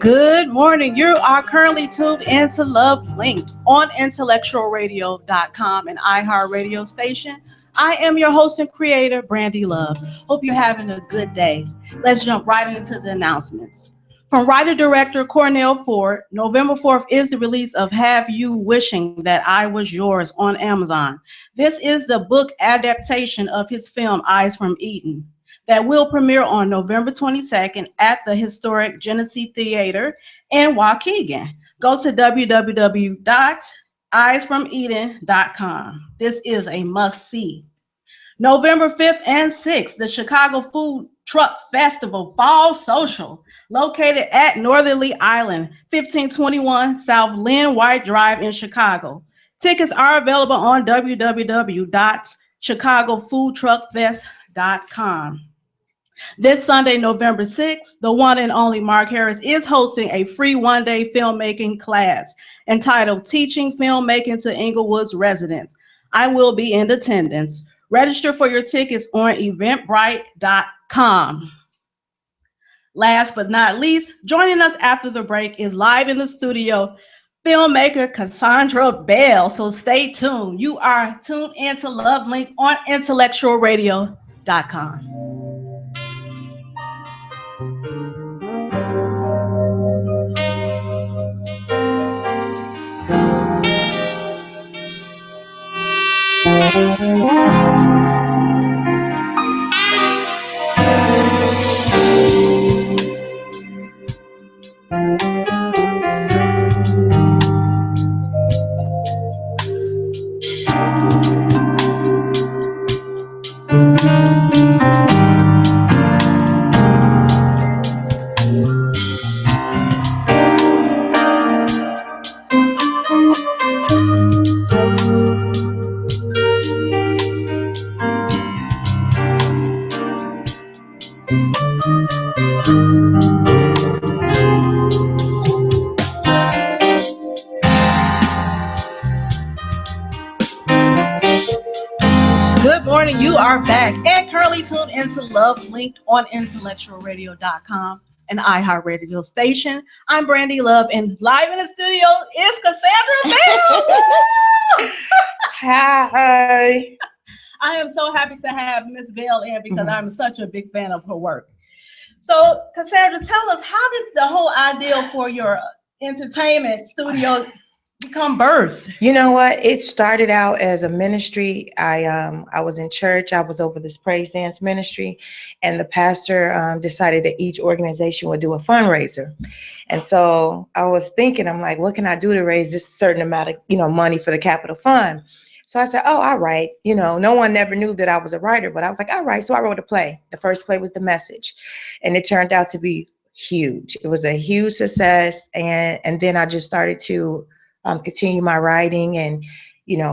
Good morning. You are currently tuned into Love Linked on IntellectualRadio.com and iHeartRadio station. I am your host and creator, Brandy Love. Hope you're having a good day. Let's jump right into the announcements. From writer-director Cornell Ford, November 4th is the release of Have You Wishing That I Was Yours on Amazon. This is the book adaptation of his film Eyes from Eden that will premiere on November 22nd at the historic Genesee Theater in Waukegan. Go to www.eyesfromeden.com. This is a must-see. November 5th and 6th, the Chicago Food Truck Festival Fall Social, located at Northerly Island, 1521 South Lynn White Drive in Chicago. Tickets are available on www.chicagofoodtruckfest.com. This Sunday, November 6th, the one and only Mark Harris is hosting a free one-day filmmaking class entitled Teaching Filmmaking to Inglewood's Residents. I will be in attendance. Register for your tickets on eventbrite.com. Last but not least, joining us after the break is live in the studio, filmmaker Cassandra Bell. So stay tuned. You are tuned into Love Link on IntellectualRadio.com. Good morning. You are back and currently tuned into Love Linked on IntellectualRadio.com and iHeartRadio station. I'm Brandy Love, and live in the studio is Cassandra Bell. Hi. I am so happy to have Miss Bell in because I'm such a big fan of her work. So, Cassandra, tell us, how did the whole idea for your entertainment studio become birth? You know what? It started out as a ministry. I was in church. I was over this praise dance ministry, and the pastor decided that each organization would do a fundraiser. And so I was thinking, I'm like, what can I do to raise this certain amount of money for the capital fund? So I said, oh, I'll write. No one never knew that I was a writer, but I was like, all right. So I wrote a play. The first play was The Message, and it turned out to be huge. It was a huge success, and then I just started to continue my writing and,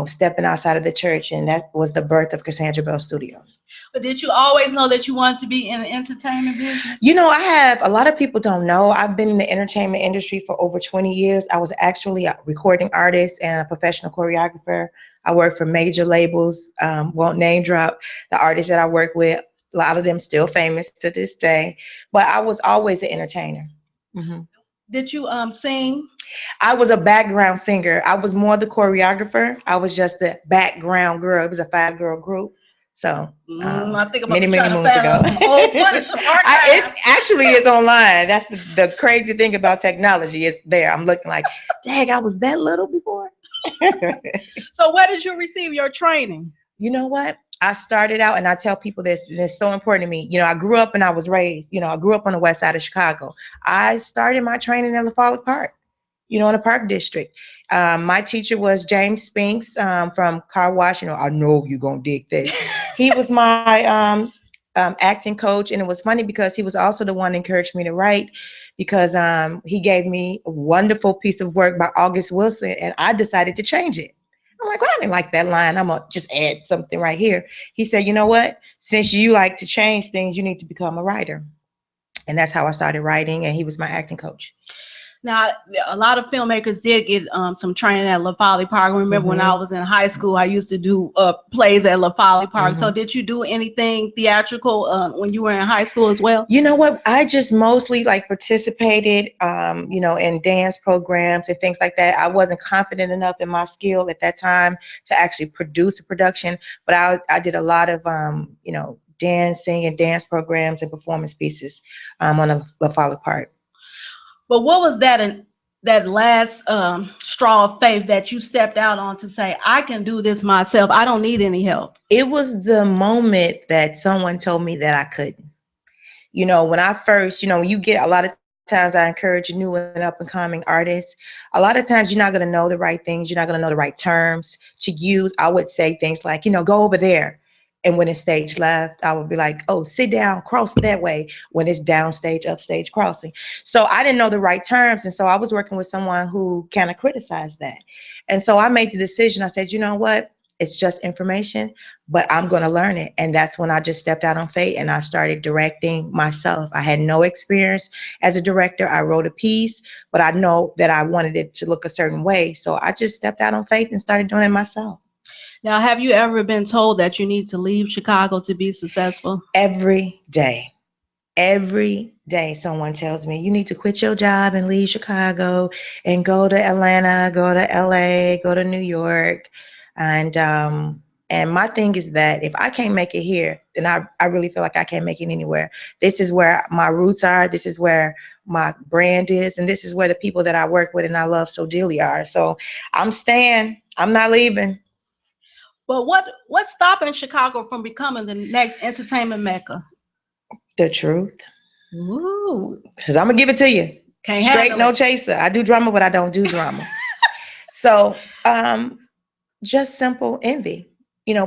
stepping outside of the church. And that was the birth of Cassandra Bell Studios. But did you always know that you wanted to be in the entertainment business? I have, a lot of people don't know, I've been in the entertainment industry for over 20 years. I was actually a recording artist and a professional choreographer. I worked for major labels, won't name drop the artists that I work with. A lot of them still famous to this day, but I was always an entertainer. Mm-hmm. Did you sing? I was a background singer. I was more the choreographer. I was just the background girl. It was a 5-girl group. So I think about many moons ago. It actually is online. That's the crazy thing about technology. It's there. I'm looking like, dang, I was that little before. So where did you receive your training? You know what? I started out, and I tell people this, and it's so important to me. I grew up and I was raised, I grew up on the west side of Chicago. I started my training in LaFollette Park, in the Park District. My teacher was James Spinks from Car Wash. I know you're going to dig this. He was my acting coach, and it was funny because he was also the one that encouraged me to write, because he gave me a wonderful piece of work by August Wilson, and I decided to change it. I'm like, well, I didn't like that line. I'm going to just add something right here. He said, you know what? Since you like to change things, you need to become a writer. And that's how I started writing, and he was my acting coach. Now, a lot of filmmakers did get some training at La Folly Park. I remember when I Hmm. was in high school, I used to do plays at La Folly Park. So, Hmm. did you do anything theatrical when you were in high school as well? You know what? I just mostly like participated, in dance programs and things like that. I wasn't confident enough in my skill at that time to actually produce a production, but I did a lot of, dancing and dance programs and performance pieces on a La Follette part. But what was that last straw of faith that you stepped out on to say, I can do this myself. I don't need any help. It was the moment that someone told me that I couldn't. When I first, when you get a lot of times, I encourage new and up and coming artists. A lot of times, you're not going to know the right things. You're not going to know the right terms to use. I would say things like, go over there. And when it's stage left, I would be like, oh, sit down, cross that way. When it's downstage, upstage, crossing. So I didn't know the right terms. And so I was working with someone who kind of criticized that. And so I made the decision. I said, you know what? It's just information, but I'm going to learn it. And that's when I just stepped out on faith and I started directing myself. I had no experience as a director. I wrote a piece, but I know that I wanted it to look a certain way. So I just stepped out on faith and started doing it myself. Now, have you ever been told that you need to leave Chicago to be successful? Every day. Every day someone tells me you need to quit your job and leave Chicago and go to Atlanta, go to LA, go to New York. And my thing is that if I can't make it here, then I really feel like I can't make it anywhere. This is where my roots are. This is where my brand is. And this is where the people that I work with and I love so dearly are. So I'm staying. I'm not leaving. But what's stopping Chicago from becoming the next entertainment mecca? The truth. Ooh, Because I'm going to give it to you. can't Straight, handle no it. chaser. I do drama, but I don't do drama. So, just simple envy.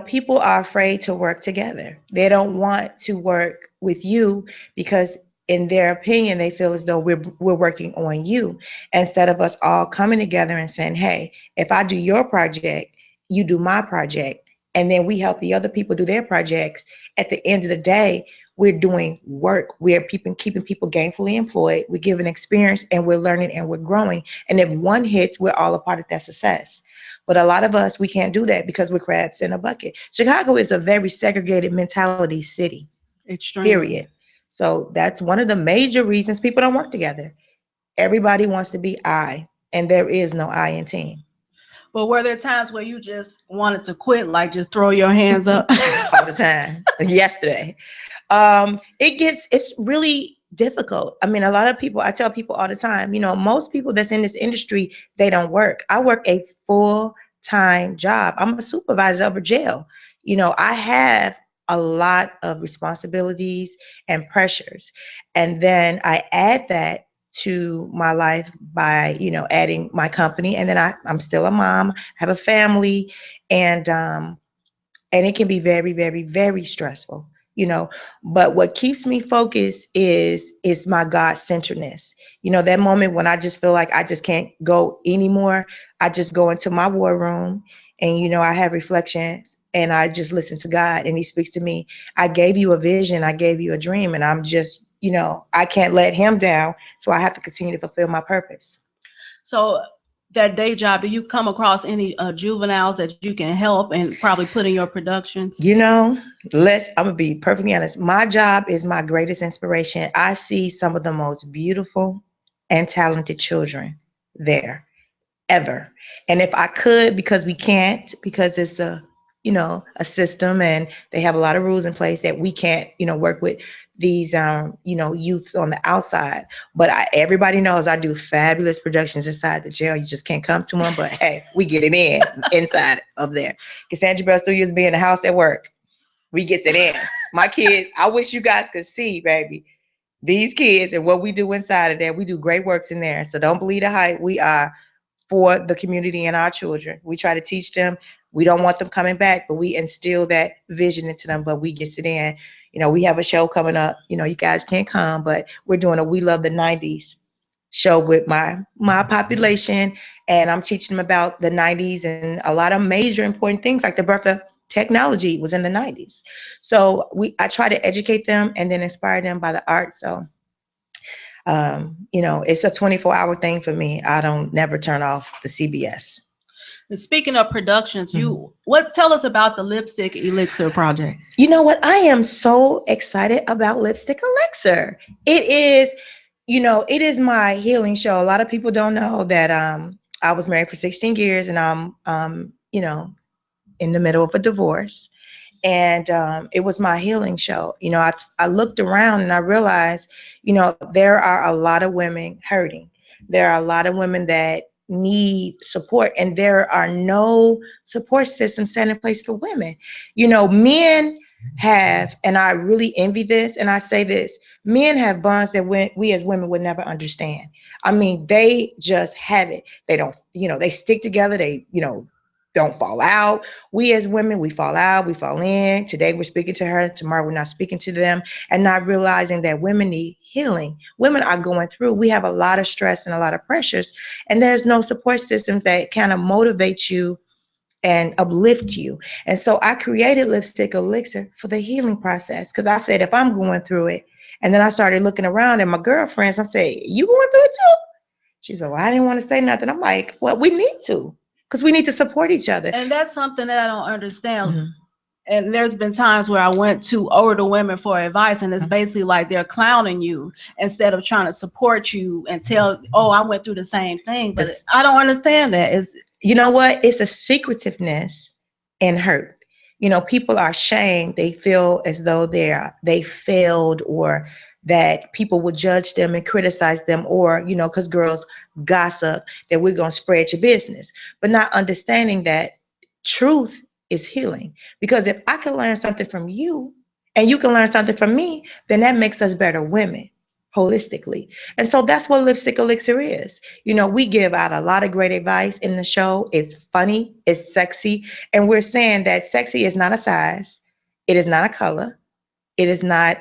People are afraid to work together. They don't want to work with you because, in their opinion, they feel as though we're working on you instead of us all coming together and saying, "Hey, if I do your project, you do my project, and then we help the other people do their projects." At the end of the day, we're doing work. We're keeping people gainfully employed. We're giving experience, and we're learning and we're growing. And if one hits, we're all a part of that success. But a lot of us, we can't do that because we're crabs in a bucket. Chicago is a very segregated mentality city, period. Extremely. So that's one of the major reasons people don't work together. Everybody wants to be I, and there is no I in team. But were there times where you just wanted to quit, like just throw your hands up? All the time. Yesterday. It's really difficult. I mean, a lot of people, I tell people all the time, most people that's in this industry, they don't work. I work a full-time job. I'm a supervisor of a jail. I have a lot of responsibilities and pressures. And then I add that to my life by, adding my company. And then I'm still a mom, have a family, and it can be very, very, very stressful, you know but what keeps me focused is my God-centeredness. That moment when I just feel like I just can't go anymore, I just go into my war room, and I have reflections, and I just listen to God, and he speaks to me. I gave you a vision, I gave you a dream, and I'm just, I can't let him down, so I have to continue to fulfill my purpose. So that day job, do you come across any juveniles that you can help and probably put in your productions? You know, I'm gonna be perfectly honest. My job is my greatest inspiration. I see some of the most beautiful and talented children there ever. And if I could, because we can't, because it's a system, and they have a lot of rules in place that we can't, work with these, youths on the outside. But everybody knows I do fabulous productions inside the jail. You just can't come to them, but hey, we get it in inside of there. Cassandra Bell Studios being the house at work, we gets it in. My kids, I wish you guys could see, baby. These kids and what we do inside of there, we do great works in there. So don't believe the hype. We are for the community and our children. We try to teach them. We don't want them coming back, but we instill that vision into them, but we get it in. We have a show coming up. You guys can't come, but we're doing a We Love the 90s show with my population, and I'm teaching them about the 90s and a lot of major important things like the birth of technology was in the 90s. So I try to educate them and then inspire them by the art. So It's a 24-hour thing for me. I don't never turn off the CBS. And speaking of productions, Mhm. tell us about the Lipstick Elixir project. You know what? I am so excited about Lipstick Elixir. It is, it is my healing show. A lot of people don't know that I was married for 16 years and I'm in the middle of a divorce. And it was my healing show. I looked around and I realized, there are a lot of women hurting. There are a lot of women that need support, and there are no support systems set in place for women. Men have, and I really envy this, and I say this, men have bonds that we as women would never understand. I mean, they just have it. They don't, they stick together. They, don't fall out. We as women, we fall out, we fall in. Today we're speaking to her, tomorrow we're not speaking to them, and not realizing that women need healing. Women are going through, we have a lot of stress and a lot of pressures, and there's no support systems that kind of motivate you and uplift you. And so I created Lipstick Elixir for the healing process, because I said, if I'm going through it, and then I started looking around at my girlfriends, I'm saying, you going through it too? She said, well, I didn't want to say nothing. I'm like, well, we need to, because we need to support each other. And that's something that I don't understand. Mhm. And there's been times where I went to older women for advice, and it's basically like they're clowning you instead of trying to support you and tell, oh, I went through the same thing. But I don't understand that. You know what? It's a secretiveness and hurt. People are ashamed. They feel as though they failed, or that people will judge them and criticize them, or, because girls gossip, that we're going to spread your business. But not understanding that truth is healing. Because if I can learn something from you and you can learn something from me, then that makes us better women holistically. And so that's what Lipstick Elixir is. We give out a lot of great advice in the show. It's funny, it's sexy, and we're saying that sexy is not a size, it is not a color, it is not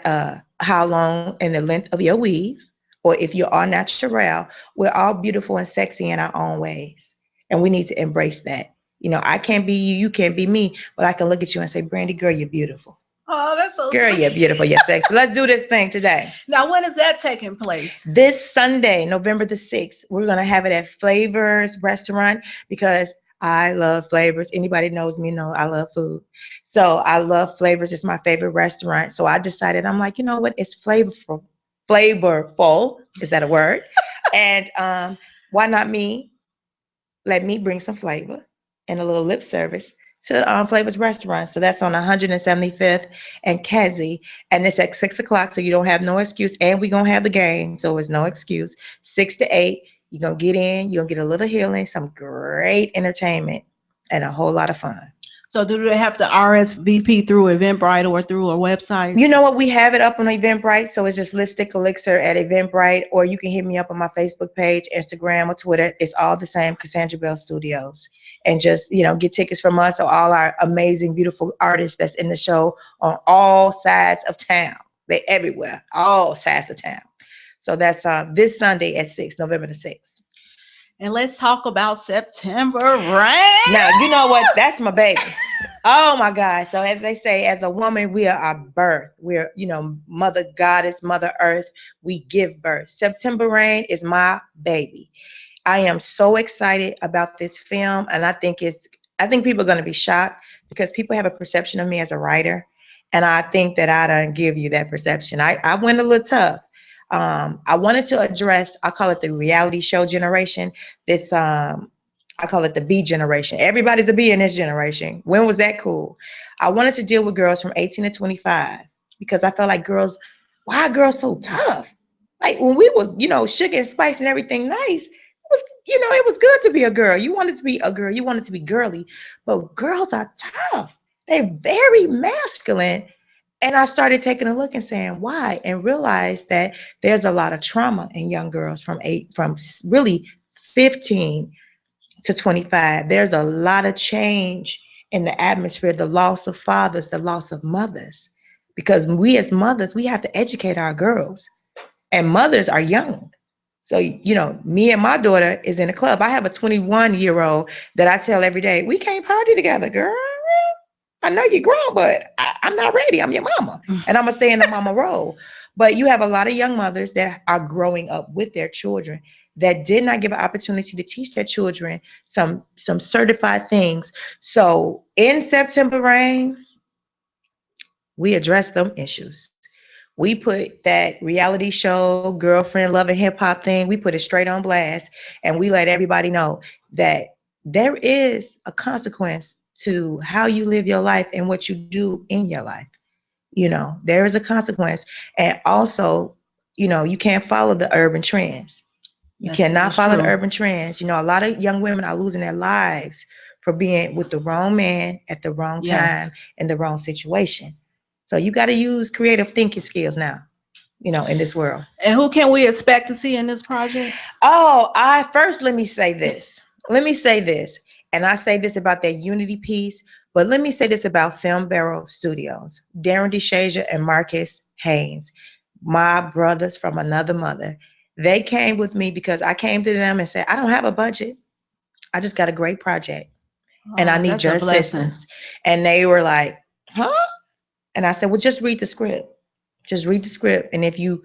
how long and the length of your weave, or if you're all natural. We're all beautiful and sexy in our own ways, and we need to embrace that. I can't be you, you can't be me, but I can look at you and say, Brandy, girl, you're beautiful. Oh, that's so Girl, sweet. you're beautiful, you're sexy. Let's do this thing today. Now, when is that taking place? This Sunday, November the 6th, we're going to have it at Flavors Restaurant, because I love Flavors. Anybody knows me know I love food. So I love Flavors. It's my favorite restaurant. So I decided, I'm like, you know what? It's flavorful. Flavorful. Is that a word? And why not me? Let me bring some flavor and a little lip service to Flavors Restaurant. So that's on 175th and Kedzie, and it's at 6 o'clock. So you don't have no excuse, and we're gonna have the game, so it's no excuse. 6 to 8, you're gonna get in, you're gonna get a little healing, some great entertainment, and a whole lot of fun. So do they have to RSVP through Eventbrite or through a website? You know what? We have it up on Eventbrite, so it's just Lipstick Elixir at Eventbrite, or you can hit me up on my Facebook page, Instagram, or Twitter. It's all the same, Cassandra Bell Studios. And just, get tickets from us, or all our amazing, beautiful artists that's in the show on all sides of town. They're everywhere, all sides of town. So that's this Sunday at 6, November the 6th. And let's talk about September rain. Now, you know what? That's my baby. Oh my God. So as they say, as a woman, we are our birth. We're, Mother Goddess, Mother Earth. We give birth. September Rain is my baby. I am so excited about this film, and I think people are going to be shocked, because people have a perception of me as a writer, and I think that I don't give you that perception. I went a little tough. I wanted to address, I call it the reality show generation. This I call it the B generation. Everybody's a B in this generation. When was that cool? I wanted to deal with girls from 18 to 25, because I felt like why are girls so tough? Like when we was, sugar and spice and everything nice, it was good to be a girl. You wanted to be a girl. You wanted to be girly. But girls are tough. They're very masculine. And I started taking a look and saying, why? And realized that there's a lot of trauma in young girls from really 15 to 25. There's a lot of change in the atmosphere, the loss of fathers, the loss of mothers. Because we as mothers, we have to educate our girls. And mothers are young. So, me and my daughter is in a club. I have a 21-year-old that I tell every day, we can't party together, girl. I know you're grown, but I'm not ready. I'm your mama. And I'm going to stay in the mama role. But you have a lot of young mothers that are growing up with their children that did not give an opportunity to teach their children some certified things. So in September Rain, we address them issues. We put that reality show, girlfriend, loving hip hop thing, we put it straight on blast, and we let everybody know that there is a consequence to how you live your life and what you do in your life. There is a consequence. And also, you can't follow the urban trends. You cannot follow the urban trends. A lot of young women are losing their lives for being with the wrong man at the wrong time in the wrong situation. So you got to use creative thinking skills now, in this world. And who can we expect to see in this project? Oh, let me say this. Let me say this. And I say this about that unity piece, but let me say this about Film Barrel Studios. Darren DeShazer and Marcus Haynes, my brothers from another mother. They came with me because I came to them and said, I don't have a budget. I just got a great project and I need your assistance. And they were like, huh? And I said, well, just read the script. Just read the script. And if you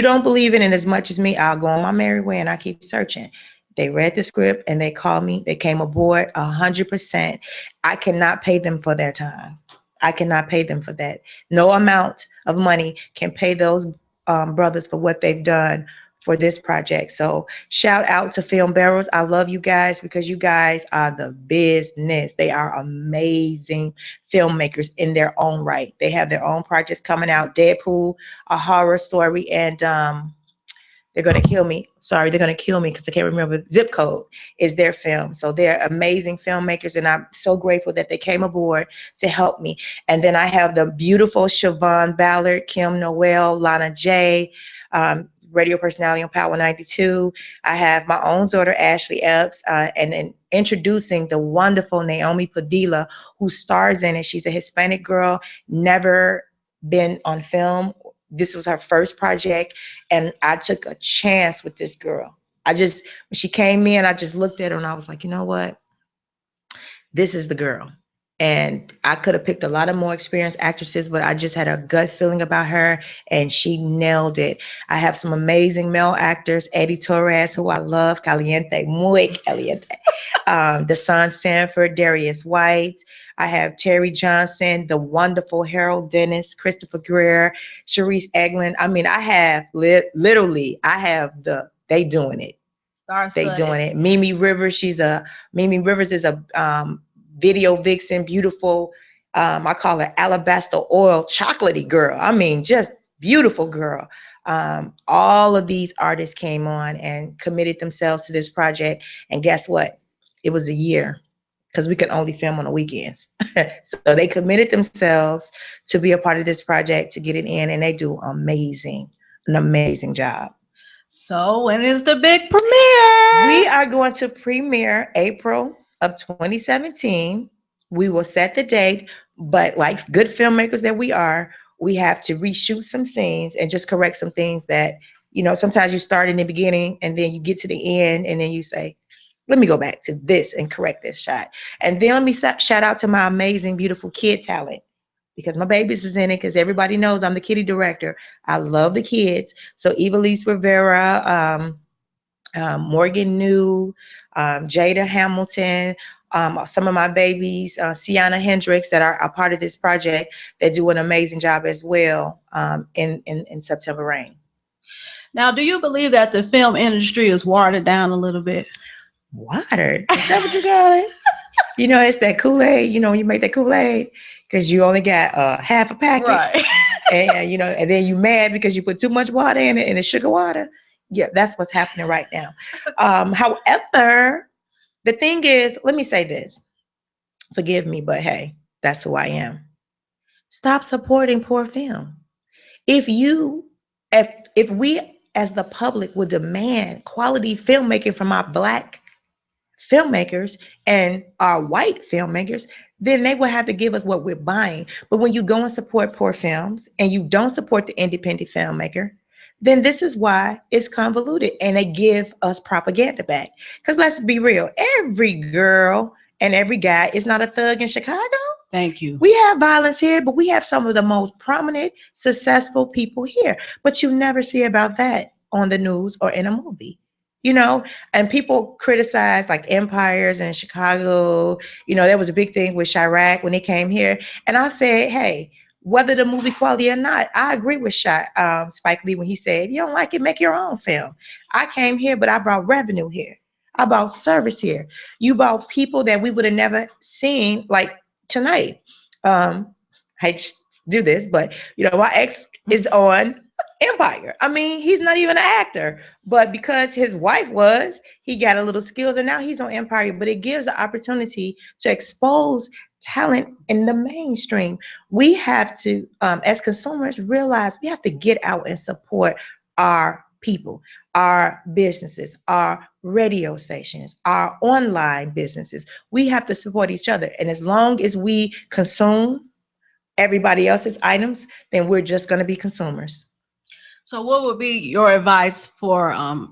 don't believe in it as much as me, I'll go on my merry way and I keep searching. They read the script and they called me. They came aboard 100%. I cannot pay them for their time. I cannot pay them for that. No amount of money can pay those brothers for what they've done for this project. So shout out to Film Barrels. I love you guys because you guys are the business. They are amazing filmmakers in their own right. They have their own projects coming out. Deadpool, a horror story, and they're going to kill me. Sorry, they're going to kill me because I can't remember. Zip Code is their film. So they're amazing filmmakers, and I'm so grateful that they came aboard to help me. And then I have the beautiful Siobhan Ballard, Kim Noel, Lana J, radio personality on Power 92. I have my own daughter, Ashley Epps, and then introducing the wonderful Naomi Padilla, who stars in it. She's a Hispanic girl, never been on film. This was her first project, and I took a chance with this girl. When she came in, I just looked at her and I was like, you know what? This is the girl. And I could have picked a lot of more experienced actresses, but I just had a gut feeling about her, and she nailed it. I have some amazing male actors, Eddie Torres, who I love, caliente, muy caliente. Desan Sanford, Darius White. I have Terry Johnson, the wonderful Harold Dennis, Christopher Greer, Sharice Eglin. I mean, I have literally, they doing it. They doing it. Mimi Rivers is a video vixen, beautiful. I call her alabaster oil chocolatey girl. I mean, just beautiful girl. All of these artists came on and committed themselves to this project. And guess what? It was a year because we could only film on the weekends. So they committed themselves to be a part of this project, to get it in, and they do an amazing job. So when is the big premiere? We are going to premiere April of 2017. We will set the date, but like good filmmakers that we are, we have to reshoot some scenes and just correct some things that, sometimes you start in the beginning and then you get to the end and then you say, let me go back to this and correct this shot. And then let me shout out to my amazing, beautiful kid talent, because my babies is in it, because everybody knows I'm the kitty director. I love the kids. So Evilise Rivera, Morgan New, Jada Hamilton, some of my babies, Sienna Hendricks, that are a part of this project, that do an amazing job as well in September Rain. Now, do you believe that the film industry is watered down a little bit? Watered? Is that what you call it? It's that Kool-Aid. You make that Kool-Aid because you only got half a packet. Right. And then you mad because you put too much water in it, and it's sugar water. Yeah, that's what's happening right now. However, the thing is, let me say this. Forgive me, but hey, that's who I am. Stop supporting poor film. If we as the public would demand quality filmmaking from our Black filmmakers and our white filmmakers, then they will have to give us what we're buying. But when you go and support poor films and you don't support the independent filmmaker, then this is why it's convoluted, and they give us propaganda back. Because let's be real, every girl and every guy is not a thug in Chicago. Thank you. We have violence here, but we have some of the most prominent, successful people here. But you never see about that on the news or in a movie. You know, and people criticize like empires in Chicago. You know, there was a big thing with Chirac when he came here. And I said, hey, whether the movie quality or not, I agree with Spike Lee when he said, if you don't like it, make your own film. I came here, but I brought revenue here. I brought service here. You brought people that we would have never seen like tonight. I hate to do this, but you know, my ex is on Empire. I mean, he's not even an actor, but because his wife was, he got a little skills and now he's on Empire. But it gives the opportunity to expose talent in the mainstream. We have to, as consumers, realize we have to get out and support our people, our businesses, our radio stations, our online businesses. We have to support each other. And as long as we consume everybody else's items, then we're just going to be consumers. So, what would be your advice for a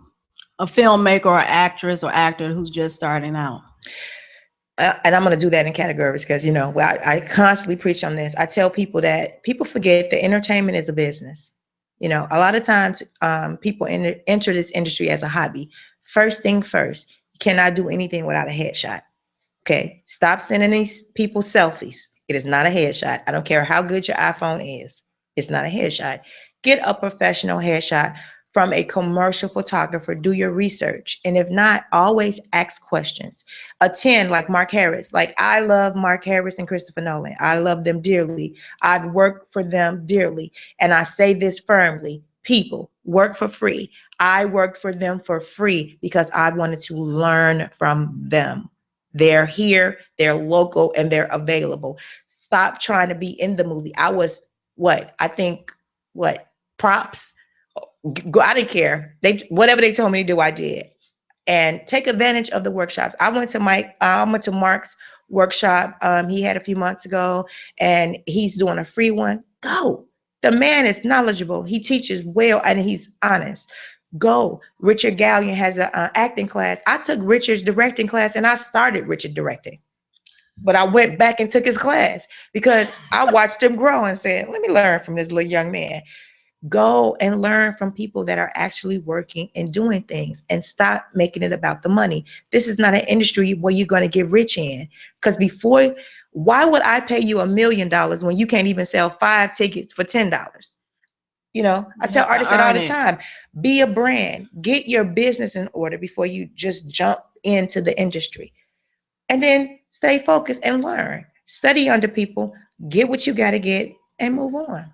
filmmaker or actress or actor who's just starting out? And I'm going to do that in categories because, you know, I constantly preach on this. I tell people that people forget that entertainment is a business. You know, a lot of times people enter this industry as a hobby. First thing first, you cannot do anything without a headshot. Okay, stop sending these people selfies. It is not a headshot. I don't care how good your iPhone is. It's not a headshot. Get a professional headshot from a commercial photographer. Do your research. And if not, always ask questions. Attend like Mark Harris. Like I love Mark Harris and Christopher Nolan. I love them dearly. I've worked for them dearly. And I say this firmly. People work for free. I worked for them for free because I wanted to learn from them. They're here, they're local, and they're available. Stop trying to be in the movie. I was props. I didn't care. Whatever they told me to do, I did. And take advantage of the workshops. I went to Mark's workshop. He had a few months ago, and he's doing a free one. Go. The man is knowledgeable. He teaches well, and he's honest. Go. Richard Gallion has an acting class. I took Richard's directing class, and I started Richard directing. But I went back and took his class because I watched him grow and said, let me learn from this little young man. Go and learn from people that are actually working and doing things and stop making it about the money. This is not an industry where you're going to get rich in. Because why would I pay you $1 million when you can't even sell 5 tickets for $10? You know, I tell artists that all the time, be a brand, get your business in order before you just jump into the industry. And then stay focused and learn. Study under people, get what you got to get, and move on.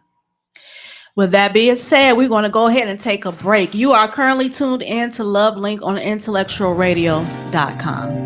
With that being said, we're going to go ahead and take a break. You are currently tuned in to Love Link on IntellectualRadio.com.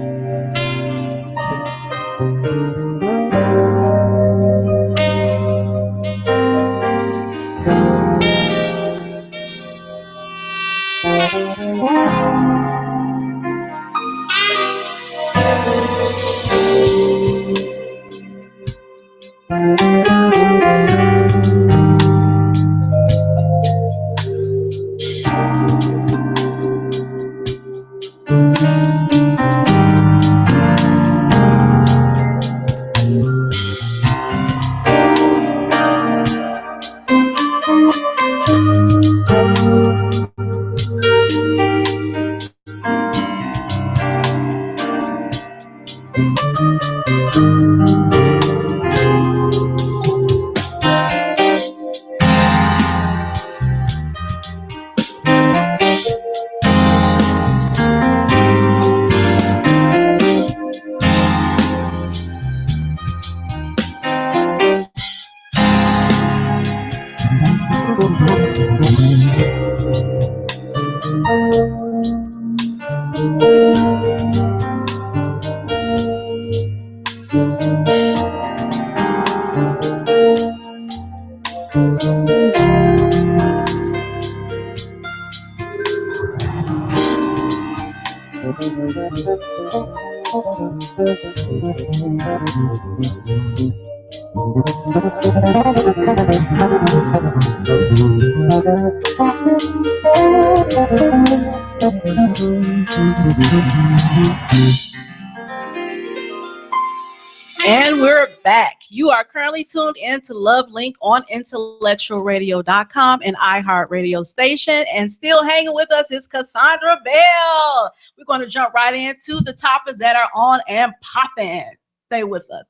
And we're back. You are currently tuned in to Love Link on IntellectualRadio.com and iHeartRadio station. And still hanging with us is Cassandra Bell. We're going to jump right into the topics that are on and popping. Stay with us.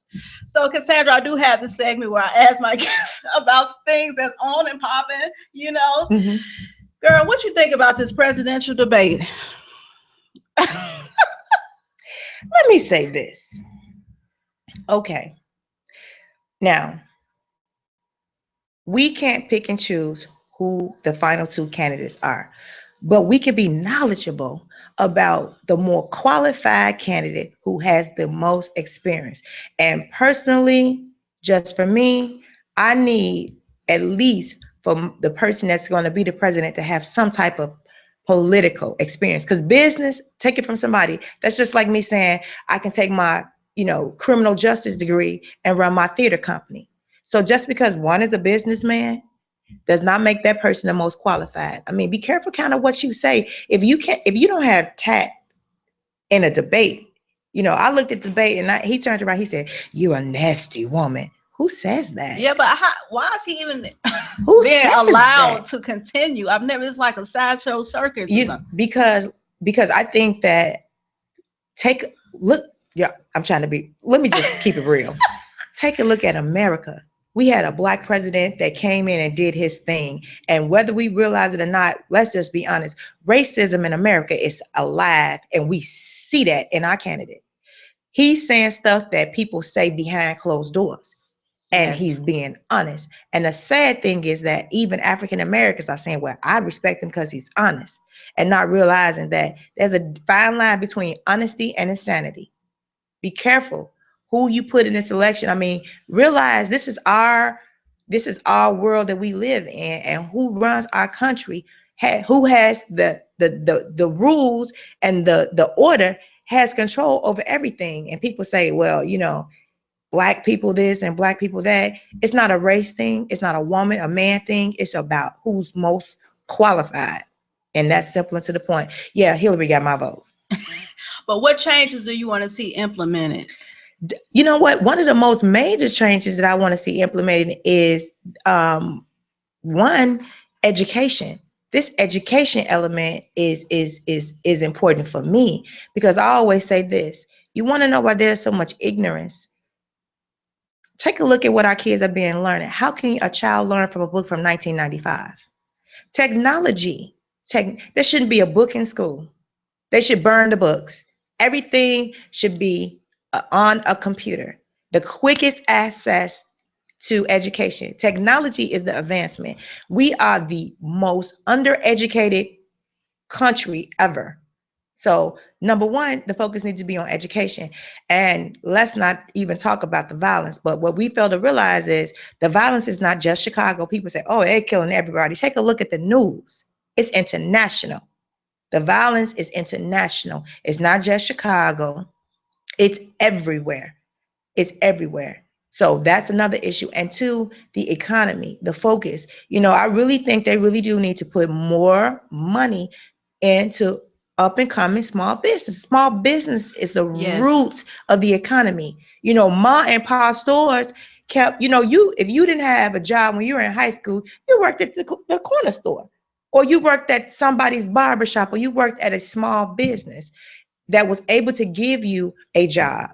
So, Cassandra, I do have this segment where I ask my guests about things that's on and popping, you know. Mhm. Girl, what you think about this presidential debate? Let me say this. Okay. Now, we can't pick and choose who the final two candidates are, but we can be knowledgeable about the more qualified candidate who has the most experience. And personally, just for me, I need at least for the person that's going to be the president to have some type of political experience. Because business, take it from somebody. That's just like me saying I can take my, criminal justice degree and run my theater company. So just because one is a businessman does not make that person the most qualified. I mean, be careful kind of what you say. If you don't have tact in a debate, I looked at the debate and he turned around, he said, "You're a nasty woman." Who says that? Yeah, but why is he even Who being says allowed that? to continue? I've never, it's like a sideshow circus or something. Because I think that look, yeah, I'm trying to be, let me just keep it real. Take a look at America. We had a black president that came in and did his thing. And whether we realize it or not, let's just be honest, racism in America is alive, and we see that in our candidate. He's saying stuff that people say behind closed doors, and Yes. he's being honest. And the sad thing is that even African Americans are saying, well, I respect him because he's honest, and not realizing that there's a fine line between honesty and insanity. Be careful who you put in this election. I mean, realize this is our world that we live in, and who runs our country, who has the rules and the order, has control over everything. And people say, well, black people this and black people that. It's not a race thing. It's not a woman, a man thing. It's about who's most qualified. And that's simple and to the point. Yeah, Hillary got my vote. But what changes do you want to see implemented? You know what? One of the most major changes that I want to see implemented is one, education. This education element is important for me, because I always say this. You want to know why there's so much ignorance? Take a look at what our kids are being learning. How can a child learn from a book from 1995? Technology. There shouldn't be a book in school. They should burn the books. Everything should be on a computer. The quickest access to education. Technology is the advancement. We are the most undereducated country ever. So, number one, the focus needs to be on education. And let's not even talk about the violence. But what we fail to realize is the violence is not just Chicago. People say, oh, they're killing everybody. Take a look at the news. It's international. The violence is international. It's not just Chicago. It's everywhere. It's everywhere. So that's another issue. And two, the economy, the focus. I really think they really do need to put more money into up and coming small business. Small business is the root of the economy. Ma and pa stores kept, if you didn't have a job when you were in high school, you worked at the corner store, or you worked at somebody's barbershop, or you worked at a small business that was able to give you a job.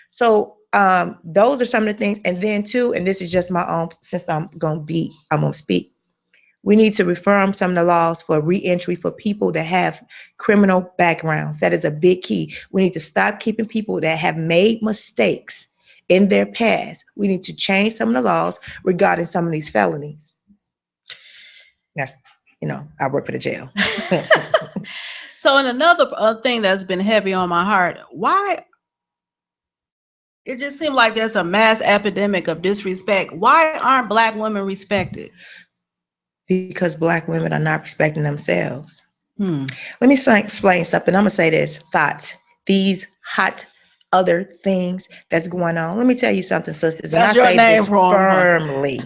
So those are some of the things. And then too, and this is just my own, since I'm gonna speak. We need to reform some of the laws for reentry for people that have criminal backgrounds. That is a big key. We need to stop keeping people that have made mistakes in their past. We need to change some of the laws regarding some of these felonies. That's, I work for the jail. So, and another thing that's been heavy on my heart, why it just seems like there's a mass epidemic of disrespect. Why aren't black women respected? Because black women are not respecting themselves. Let me explain something. I'm going to say this. These hot other things that's going on. Let me tell you something, sisters. That's and I your say name this from firmly.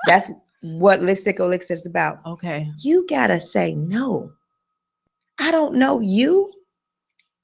That's what Lipstick Elixir is about. Okay. You got to say, no, I don't know you.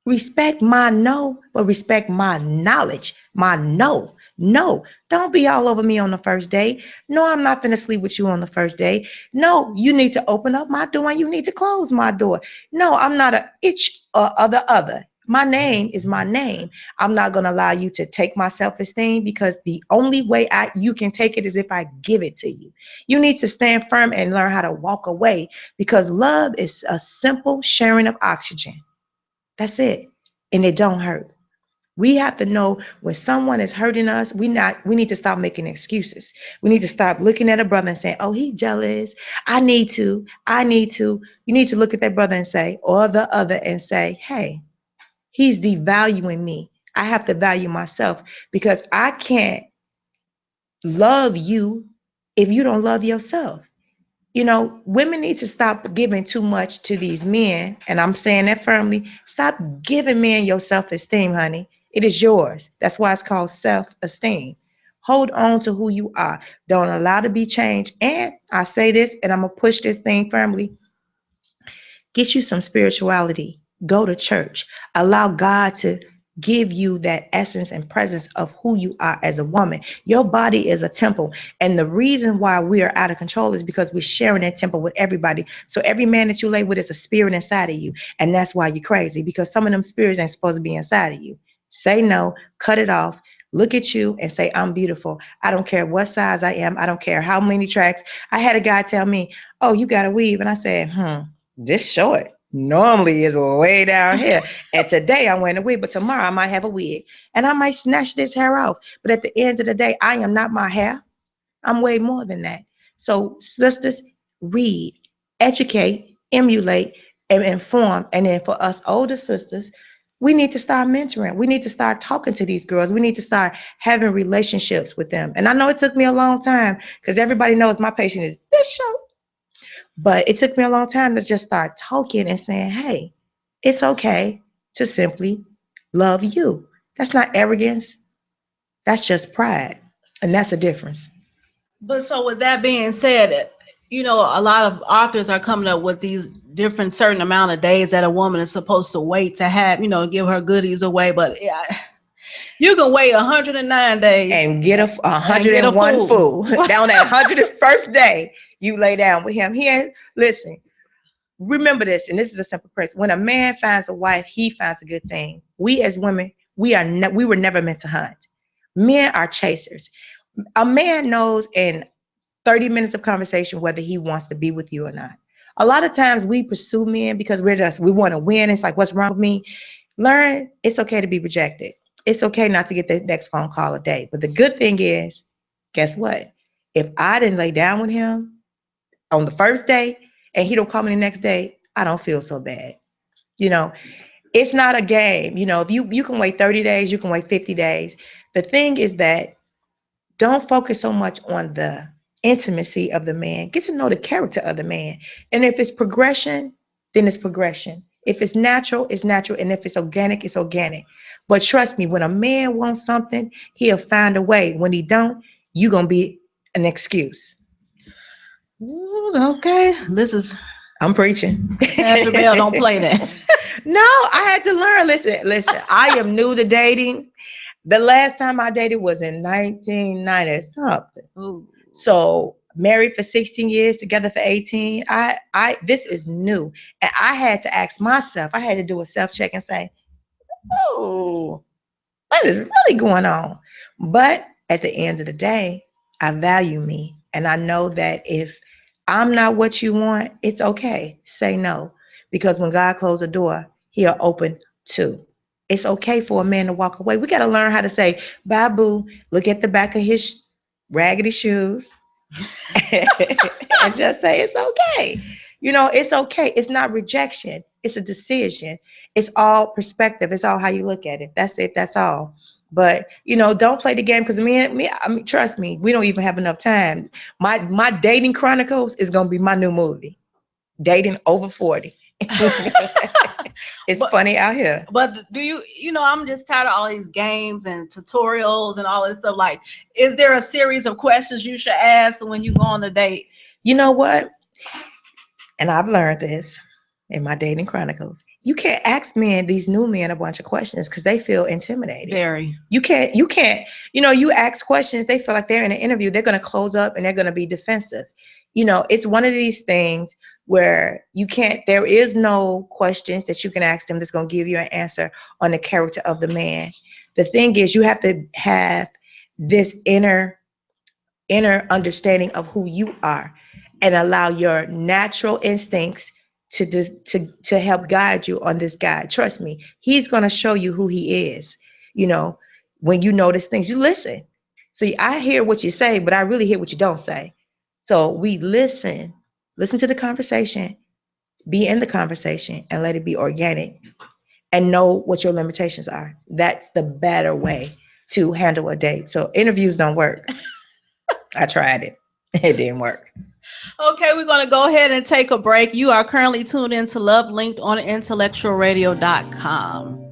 Respect my no, but respect my knowledge. My no. No, don't be all over me on the first day. No, I'm not finna sleep with you on the first day. No, you need to open up my door and you need to close my door. No, I'm not a itch or other. My name is my name. I'm not gonna allow you to take my self-esteem because the only way you can take it is if I give it to you. You need to stand firm and learn how to walk away because love is a simple sharing of oxygen. That's it. And it don't hurt. We have to know when someone is hurting us, we need to stop making excuses. We need to stop looking at a brother and saying, "Oh, he jealous. I need to." You need to look at that brother and say, or the other and say, "Hey, he's devaluing me. I have to value myself because I can't love you if you don't love yourself." Women need to stop giving too much to these men, and I'm saying that firmly. Stop giving men your self-esteem, honey. It is yours. That's why it's called self-esteem. Hold on to who you are. Don't allow to be changed. And I say this, and I'm gonna push this thing firmly. Get you some spirituality. Go to church. Allow God to give you that essence and presence of who you are as a woman. Your body is a temple. And the reason why we are out of control is because we're sharing that temple with everybody. So every man that you lay with is a spirit inside of you. And that's why you're crazy, because some of them spirits ain't supposed to be inside of you. Say no, cut it off. Look at you and say, "I'm beautiful. I don't care what size I am. I don't care how many tracks." I had a guy tell me, "Oh, you got a weave." And I said, this short normally is way down here. And today I'm wearing a wig, but tomorrow I might have a wig. And I might snatch this hair off. But at the end of the day, I am not my hair. I'm way more than that. So, sisters, read, educate, emulate, and inform. And then for us older sisters, we need to start mentoring. We need to start talking to these girls. We need to start having relationships with them. And I know it took me a long time because everybody knows my patient is this short. But it took me a long time to just start talking and saying, "Hey, it's okay to simply love you." That's not arrogance. That's just pride. And that's a difference. But so with that being said, a lot of authors are coming up with these different certain amount of days that a woman is supposed to wait to have, give her goodies away. But yeah, you can wait 109 days And get a and get a 101 fool. fool. Down that 101st day, you lay down with him. Listen, remember this, and this is a simple principle. When a man finds a wife, he finds a good thing. We as women, we were never meant to hunt. Men are chasers. A man knows in 30 minutes of conversation whether he wants to be with you or not. A lot of times we pursue men because we want to win. It's like, what's wrong with me? Learn it's okay to be rejected. It's okay not to get the next phone call a day. But the good thing is, guess what? If I didn't lay down with him on the first day and he don't call me the next day, I don't feel so bad. You know, it's not a game. If you can wait 30 days, you can wait 50 days. The thing is that don't focus so much on the intimacy of the man. Get to know the character of the man. And if it's progression, then it's progression. If it's natural, it's natural. And if it's organic, it's organic. But trust me, when a man wants something, he'll find a way. When he don't, you're going to be an excuse. Ooh, okay, this is I'm preaching. Sandra Bell. Don't play that. No, I had to learn. Listen, I am new to dating. The last time I dated was in 1990 something. Ooh. So married for 16 years, together for 18. This is new. And I had to ask myself, I had to do a self-check and say, "Oh, what is really going on?" But at the end of the day, I value me. And I know that if I'm not what you want, it's okay. Say no. Because when God closes a door, he'll open two. It's okay for a man to walk away. We got to learn how to say, "Bye, boo." Look at the back of his raggedy shoes and just say, "It's okay." It's okay. It's not rejection. It's a decision. It's all perspective. It's all how you look at it. That's it. That's all. But don't play the game because I mean, trust me, we don't even have enough time. My dating chronicles is gonna be my new movie, dating over 40. It's But funny out here. but do I'm just tired of all these games and tutorials and all this stuff. Like, is there a series of questions you should ask when you go on a date? You know what? And I've learned this in my dating chronicles. You can't ask men, these new men, a bunch of questions because they feel intimidated. Very. You can't, you ask questions, they feel like they're in an interview, they're going to close up and they're going to be defensive. It's one of these things where there is no questions that you can ask them that's going to give you an answer on the character of the man. The thing is, you have to have this inner understanding of who you are and allow your natural instincts to help guide you on this guide. Trust me, he's going to show you who he is. You know, when you notice things, you listen. See, I hear what you say, but I really hear what you don't say. So we listen to the conversation, be in the conversation, and let it be organic, and know what your limitations are. That's the better way to handle a date. So interviews don't work. I tried it. It didn't work. Okay, we're going to go ahead and take a break. You are currently tuned in to Love Linked on IntellectualRadio.com.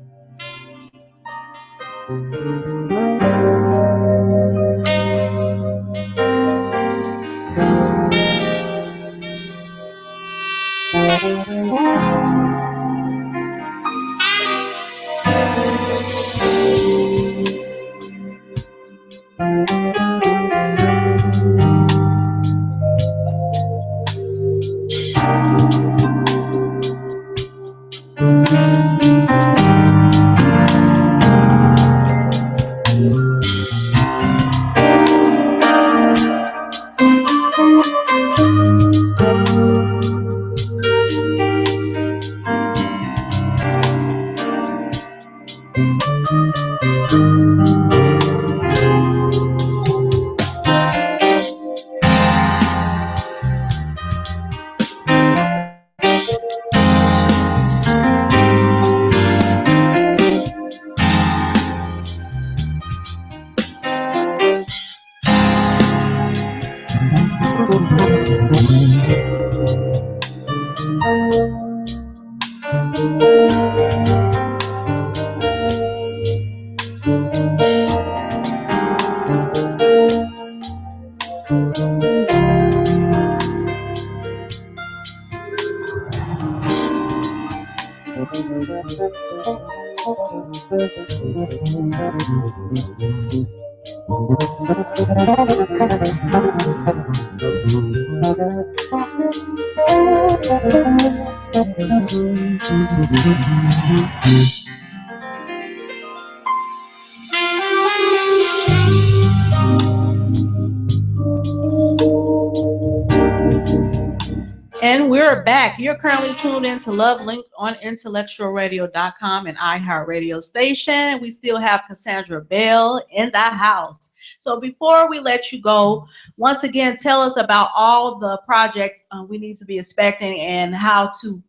And we're back. You're currently tuned in to Love Linked on IntellectualRadio.com and iHeartRadio Station. We still have Cassandra Bell in the house. So before we let you go, once again, tell us about all the projects we need to be expecting and how to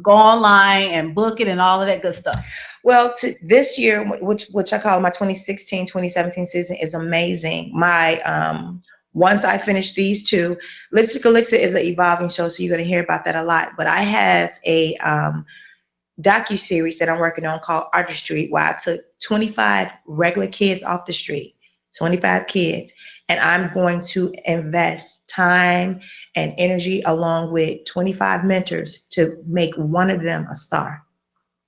go online and book it and all of that good stuff. Well, this year, which I call my 2016-2017 season, is amazing. Once I finish these two, Lipstick Elixir is an evolving show, so you're going to hear about that a lot. But I have a docu-series that I'm working on called Artistry, where I took 25 regular kids off the street, 25 kids, and I'm going to invest time and energy along with 25 mentors to make one of them a star.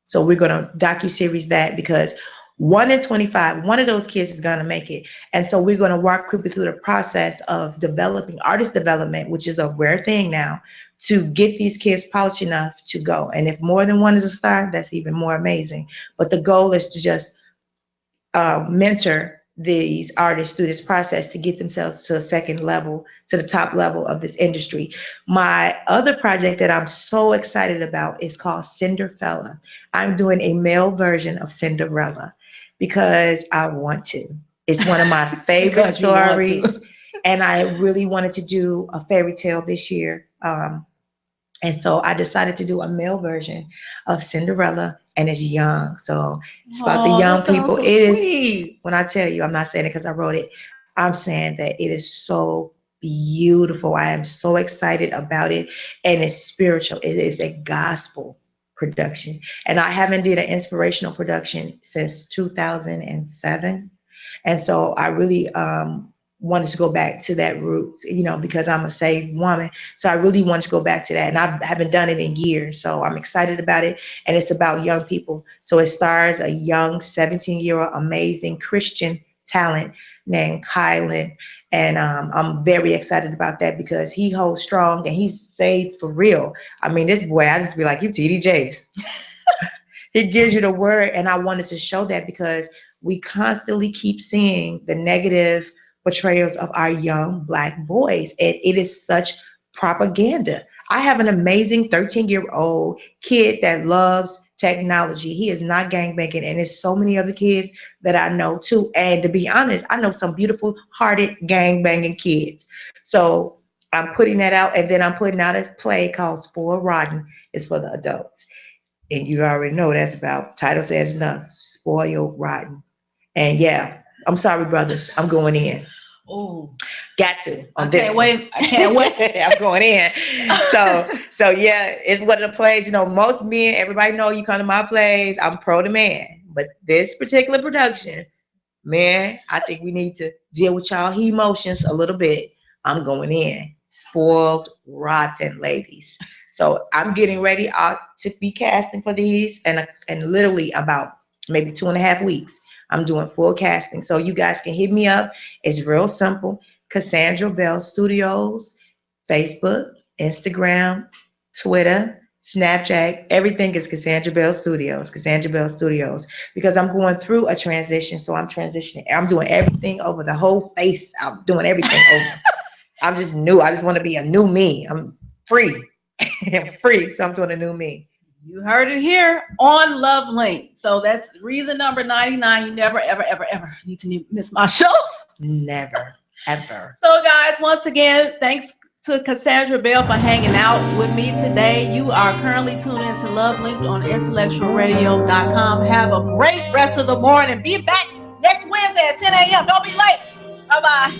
So we're going to docu-series that, because 1 in 25, one of those kids is going to make it. And so we're going to walk quickly through the process of developing artist development, which is a rare thing now, to get these kids polished enough to go. And if more than one is a star, that's even more amazing. But the goal is to just mentor these artists through this process to get themselves to a second level, to the top level of this industry. My other project that I'm so excited about is called Cinderfella. I'm doing a male version of Cinderella because I want to. It's one of my favorite stories, and I really wanted to do a fairy tale this year. And so I decided to do a male version of Cinderella, and it's young. So it's about the young people. So it is, sweet. when I tell you, I'm not saying it because I wrote it. I'm saying that it is so beautiful. I am so excited about it, and it's spiritual. It is a gospel production, and I haven't did an inspirational production since 2007. And so I really wanted to go back to that root, because I'm a saved woman. So I really wanted to go back to that. And I haven't done it in years. So I'm excited about it. And it's about young people. So it stars a young 17-year-old amazing Christian talent named Kylan. And I'm very excited about that because he holds strong and he's saved for real. I mean, this boy, I just be like, you TD Jakes. He gives you the word. And I wanted to show that because we constantly keep seeing the negative portrayals of our young Black boys. And it is such propaganda. I have an amazing 13-year-old kid that loves technology. He is not gangbanging. And there's so many other kids that I know too. And to be honest, I know some beautiful hearted gangbanging kids. So I'm putting that out. And then I'm putting out a play called Spoiled Rotten. It's for the adults. And you already know that's about, title says enough, Spoiled Rotten. And yeah, I'm sorry, brothers. I'm going in. Oh, got to. I can't wait. I can't wait. I'm going in. So yeah, it's one of the plays. Most men, everybody know you come to my plays. I'm pro the man, but this particular production, man, I think we need to deal with y'all emotions a little bit. I'm going in. Spoiled, rotten, ladies. So I'm getting ready to be casting for these, and literally about maybe 2.5 weeks. I'm doing full casting. So you guys can hit me up. It's real simple. Cassandra Bell Studios, Facebook, Instagram, Twitter, Snapchat. Everything is Cassandra Bell Studios, Cassandra Bell Studios. Because I'm going through a transition. So I'm transitioning. I'm doing everything over, the whole face. I'm doing everything over. I'm just new. I just want to be a new me. I'm free. I'm free. So I'm doing a new me. You heard it here on Love Link. So that's reason number 99. You never, ever, ever, ever need to miss my show. Never, ever. So, guys, once again, thanks to Cassandra Bell for hanging out with me today. You are currently tuned into Love Link on IntellectualRadio.com. Have a great rest of the morning. Be back next Wednesday at 10 a.m. Don't be late. Bye-bye.